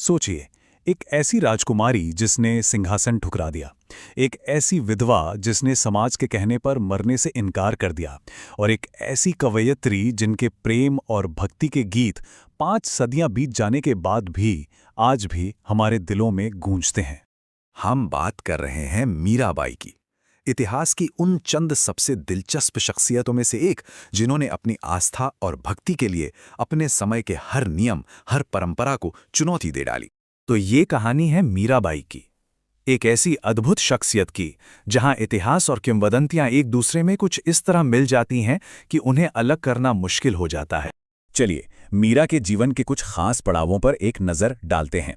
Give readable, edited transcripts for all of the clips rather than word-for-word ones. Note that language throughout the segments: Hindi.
सोचिए, एक ऐसी राजकुमारी जिसने सिंहासन ठुकरा दिया, एक ऐसी विधवा जिसने समाज के कहने पर मरने से इनकार कर दिया, और एक ऐसी कवयित्री जिनके प्रेम और भक्ति के गीत 5 सदियां बीत जाने के बाद भी आज भी हमारे दिलों में गूंजते हैं। हम बात कर रहे हैं मीराबाई की, इतिहास की उन चंद सबसे दिलचस्प शख्सियतों में से एक, जिन्होंने अपनी आस्था और भक्ति के लिए अपने समय के हर नियम, हर परंपरा को चुनौती दे डाली। तो ये कहानी है मीराबाई की, एक ऐसी अद्भुत शख्सियत की जहां इतिहास और किंवदंतियां एक दूसरे में कुछ इस तरह मिल जाती हैं कि उन्हें अलग करना मुश्किल हो जाता है। चलिए, मीरा के जीवन के कुछ खास पड़ावों पर एक नज़र डालते हैं।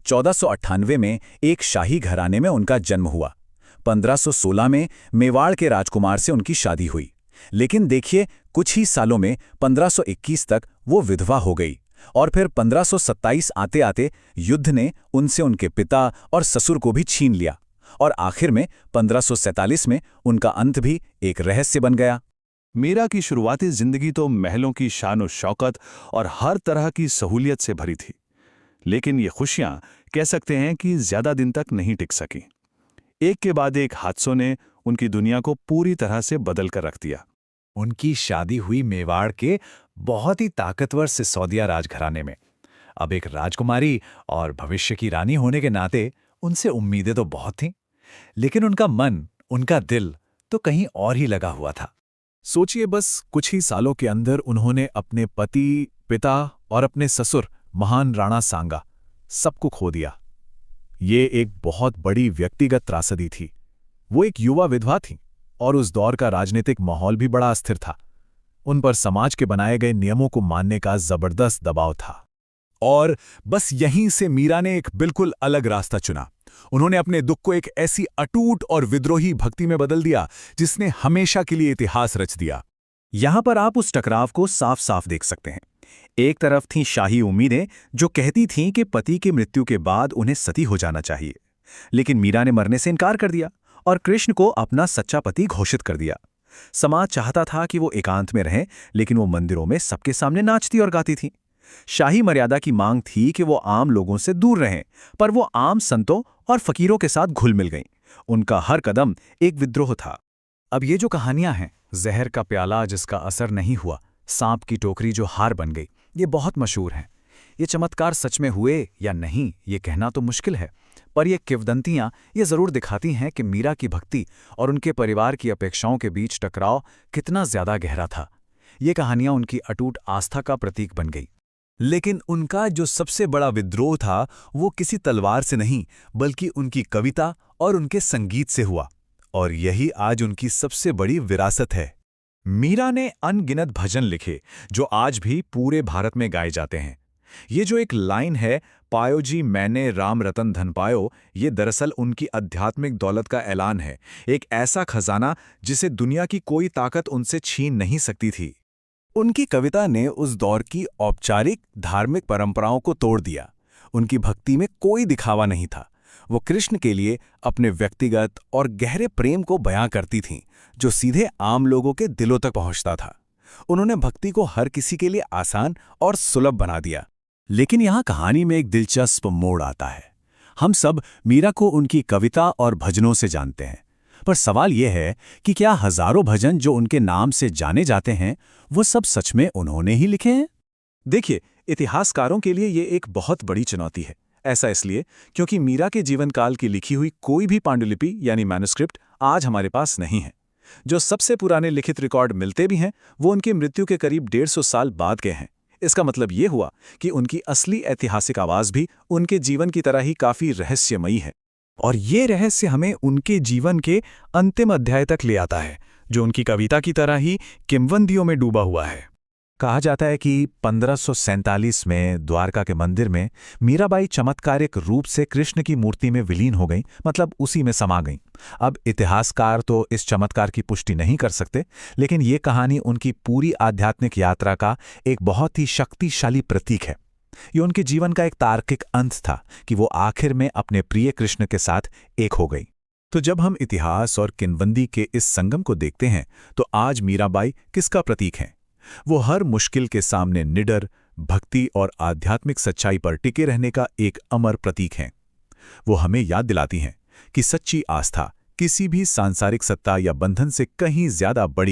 1498 में एक शाही घराने में उनका जन्म हुआ। 1516 में मेवाड़ के राजकुमार से उनकी शादी हुई। लेकिन देखिए, कुछ ही सालों में 1521 तक वो विधवा हो गई, और फिर 1527 आते आते युद्ध ने उनसे उनके पिता और ससुर को भी छीन लिया, और आखिर में 1547 में उनका अंत भी एक रहस्य बन गया। मीरा की शुरुआती जिंदगी तो महलों की शान और शौकत और हर तरह की सहूलियत से भरी थी, लेकिन ये खुशियां कह सकते हैं कि ज्यादा दिन तक नहीं टिक सकी। एक के बाद एक हादसों ने उनकी दुनिया को पूरी तरह से बदल कर रख दिया। उनकी शादी हुई मेवाड़ के बहुत ही ताकतवर सिसोदिया राजघराने में। अब एक राजकुमारी और भविष्य की रानी होने के नाते उनसे उम्मीदें तो बहुत थीं, लेकिन उनका मन, उनका दिल तो कहीं और ही लगा हुआ था। सोचिए, बस कुछ ही सालों के अंदर उन्होंने अपने पति, पिता और अपने ससुर महान राणा सांगा सबको खो दिया। ये एक बहुत बड़ी व्यक्तिगत त्रासदी थी। वो एक युवा विधवा थीं, और उस दौर का राजनीतिक माहौल भी बड़ा अस्थिर था। उन पर समाज के बनाए गए नियमों को मानने का जबरदस्त दबाव था। और बस यहीं से मीरा ने एक बिल्कुल अलग रास्ता चुना। उन्होंने अपने दुख को एक ऐसी अटूट और विद्रोही भक्ति में बदल दिया जिसने हमेशा के लिए इतिहास रच दिया। यहां पर आप उस टकराव को साफ साफ देख सकते हैं। एक तरफ थीं शाही उम्मीदें जो कहती थीं कि पति की मृत्यु के बाद उन्हें सती हो जाना चाहिए, लेकिन मीरा ने मरने से इनकार कर दिया और कृष्ण को अपना सच्चा पति घोषित कर दिया। समाज चाहता था कि वो एकांत में रहें, लेकिन वो मंदिरों में सबके सामने नाचती और गाती थीं। शाही मर्यादा की मांग थी कि वो आम लोगों से दूर रहें, पर वो आम संतों और फकीरों के साथ घुल मिल गईं। उनका हर कदम एक विद्रोह था। अब ये जो कहानियां हैं, जहर का प्याला जिसका असर नहीं हुआ, सांप की टोकरी जो हार बन गई, ये बहुत मशहूर हैं। ये चमत्कार सच में हुए या नहीं, ये कहना तो मुश्किल है, पर ये किंवदंतियां ये जरूर दिखाती हैं कि मीरा की भक्ति और उनके परिवार की अपेक्षाओं के बीच टकराव कितना ज्यादा गहरा था। ये कहानियां उनकी अटूट आस्था का प्रतीक बन गई। लेकिन उनका जो सबसे बड़ा विद्रोह था, वो किसी तलवार से नहीं, बल्कि उनकी कविता और उनके संगीत से हुआ। और यही आज उनकी सबसे बड़ी विरासत है। मीरा ने अनगिनत भजन लिखे जो आज भी पूरे भारत में गाए जाते हैं। ये जो एक लाइन है, पायो जी मैंने राम रतन धन पायो, ये दरअसल उनकी आध्यात्मिक दौलत का ऐलान है। एक ऐसा खजाना जिसे दुनिया की कोई ताकत उनसे छीन नहीं सकती थी। उनकी कविता ने उस दौर की औपचारिक धार्मिक परंपराओं को तोड़ दिया। उनकी भक्ति में कोई दिखावा नहीं था। वो कृष्ण के लिए अपने व्यक्तिगत और गहरे प्रेम को बयां करती थीं, जो सीधे आम लोगों के दिलों तक पहुंचता था। उन्होंने भक्ति को हर किसी के लिए आसान और सुलभ बना दिया। लेकिन यहाँ कहानी में एक दिलचस्प मोड़ आता है। हम सब मीरा को उनकी कविता और भजनों से जानते हैं, पर सवाल यह है कि क्या हजारों भजन जो उनके नाम से जाने जाते हैं, वो सब सच में उन्होंने ही लिखे हैं? देखिए, इतिहासकारों के लिए ये एक बहुत बड़ी चुनौती है। ऐसा इसलिए क्योंकि मीरा के जीवन काल की लिखी हुई कोई भी पांडुलिपि यानी मैन्युस्क्रिप्ट आज हमारे पास नहीं है। जो सबसे पुराने लिखित रिकॉर्ड मिलते भी हैं, वो उनकी मृत्यु के करीब 150 साल बाद के हैं। इसका मतलब ये हुआ कि उनकी असली ऐतिहासिक आवाज भी उनके जीवन की तरह ही काफी रहस्यमयी है। और ये रहस्य हमें उनके जीवन के अंतिम अध्याय तक ले आता है, जो उनकी कविता की तरह ही किंवदंतियों में डूबा हुआ है। कहा जाता है कि 1547 में द्वारका के मंदिर में मीराबाई चमत्कारिक रूप से कृष्ण की मूर्ति में विलीन हो गईं, मतलब उसी में समा गईं। अब इतिहासकार तो इस चमत्कार की पुष्टि नहीं कर सकते, लेकिन ये कहानी उनकी पूरी आध्यात्मिक यात्रा का एक बहुत ही शक्तिशाली प्रतीक है। ये उनके जीवन का एक तार्किक अंत था कि वो आखिर में अपने प्रिय कृष्ण के साथ एक हो गई। तो जब हम इतिहास और किंवदंती के इस संगम को देखते हैं, तो आज मीराबाई किसका प्रतीक हैं? वो हर मुश्किल के सामने निडर, भक्ति और आध्यात्मिक सच्चाई पर टिके रहने का एक अमर प्रतीक हैं। वो हमें याद दिलाती हैं कि सच्ची आस्था किसी भी सांसारिक सत्ता या बंधन से कहीं ज्यादा बड़ी